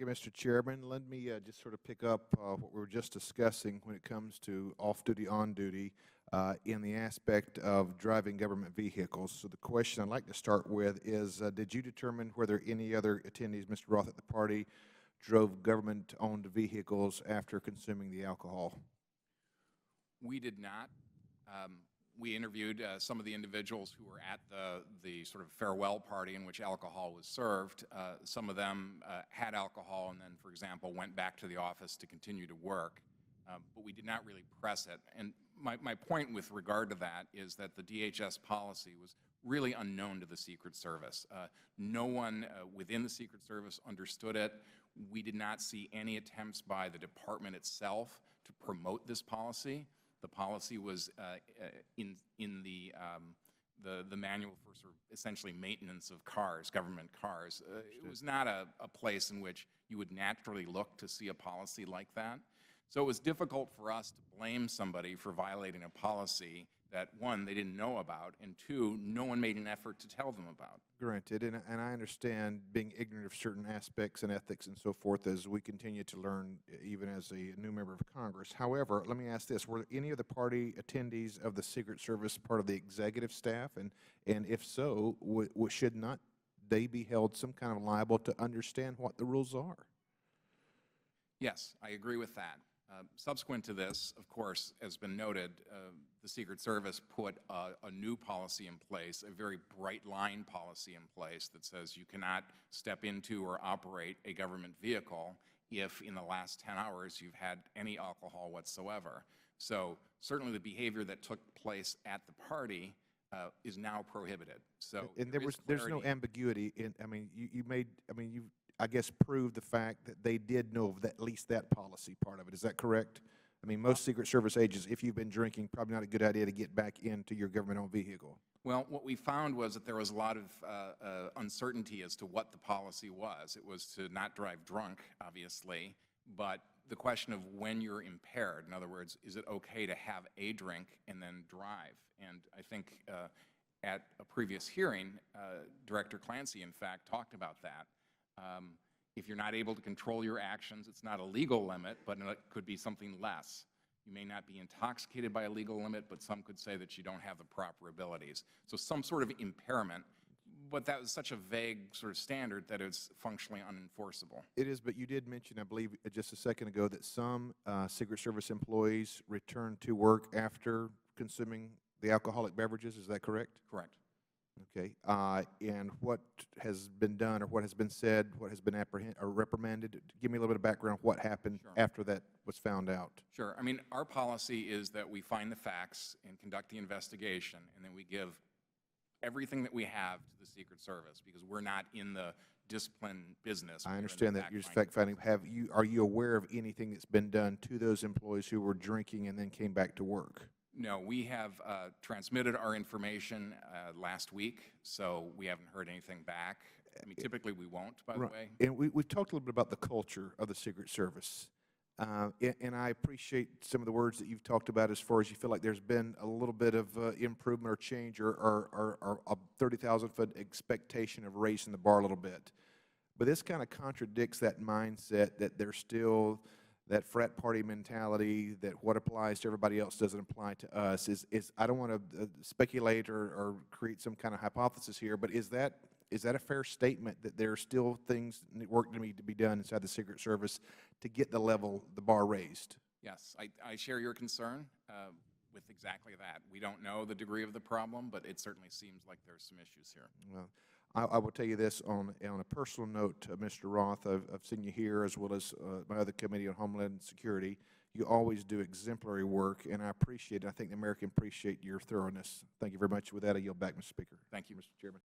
you, Mr. Chairman. Let me just sort of pick up what we were just discussing when it comes to off-duty, on-duty in the aspect of driving government vehicles. So the question I'd like to start with is, did you determine whether any other attendees, Mr. Roth, at the party drove government-owned vehicles after consuming the alcohol? We did not. We interviewed some of the individuals who were at the sort of farewell party in which alcohol was served. Some of them had alcohol and then, for example, went back to the office to continue to work. But we did not really press it. And my point with regard to that is that the DHS policy was really unknown to the Secret Service. No one within the Secret Service understood it. We did not see any attempts by the department itself to promote this policy. The policy was in the manual for sort of essentially maintenance of cars, government cars. It was not a place in which you would naturally look to see a policy like that. So it was difficult for us to blame somebody for violating a policy that, one, they didn't know about, and two, no one made an effort to tell them about. Granted, and I understand being ignorant of certain aspects and ethics and so forth as we continue to learn, even as a new member of Congress. However, let me ask this. Were any of the party attendees of the Secret Service part of the executive staff? And if so, should not they be held some kind of liable to understand what the rules are? Yes, I agree with that. Subsequent to this, of course, as been noted, the Secret Service put a new policy in place, a very bright line policy in place that says you cannot step into or operate a government vehicle if in the last 10 hours you've had any alcohol whatsoever. So certainly the behavior that took place at the party is now prohibited. So and there's no ambiguity in, you I guess, prove the fact that they did know of at least that policy part of it. Is that correct? I mean, most Secret Service agents, if you've been drinking, probably not a good idea to get back into your government-owned vehicle. Well, what we found was that there was a lot of uncertainty as to what the policy was. It was to not drive drunk, obviously, but the question of when you're impaired, in other words, is it okay to have a drink and then drive? And I think at a previous hearing, Director Clancy, in fact, talked about that. If you're not able to control your actions, it's not a legal limit, but it could be something less. You may not be intoxicated by a legal limit, but some could say that you don't have the proper abilities. So some sort of impairment, but that was such a vague sort of standard that it's functionally unenforceable. It is, but you did mention, I believe, just a second ago, that some Secret Service employees returned to work after consuming the alcoholic beverages. Is that correct? Correct. Okay, and what has been done or what has been said, what has been reprimanded? Give me a little bit of background what happened after that was found out. Sure. I mean, our policy is that we find the facts and conduct the investigation, and then we give everything that we have to the Secret Service because we're not in the discipline business. I understand that you're just fact-finding. Are you aware of anything that's been done to those employees who were drinking and then came back to work? No, we have transmitted our information last week, so we haven't heard anything back. I mean, typically we won't, by the way. And we've talked a little bit about the culture of the Secret Service. And I appreciate some of the words that you've talked about as far as you feel like there's been a little bit of improvement or change or a 30,000-foot expectation of raising the bar a little bit. But this kind of contradicts that mindset that there's still that frat party mentality, that what applies to everybody else doesn't apply to us. I don't want to speculate or create some kind of hypothesis here, but is that a fair statement that there are still things, work that need to be done inside the Secret Service to get the bar raised? Yes, I share your concern with exactly that. We don't know the degree of the problem, but it certainly seems like there's some issues here. Well, I will tell you this on a personal note, Mr. Roth. I've seen you here as well as my other committee on Homeland Security. You always do exemplary work, and I appreciate it. I think the American appreciate your thoroughness. Thank you very much. With that, I yield back, Mr. Speaker. Thank you, Mr. Chairman.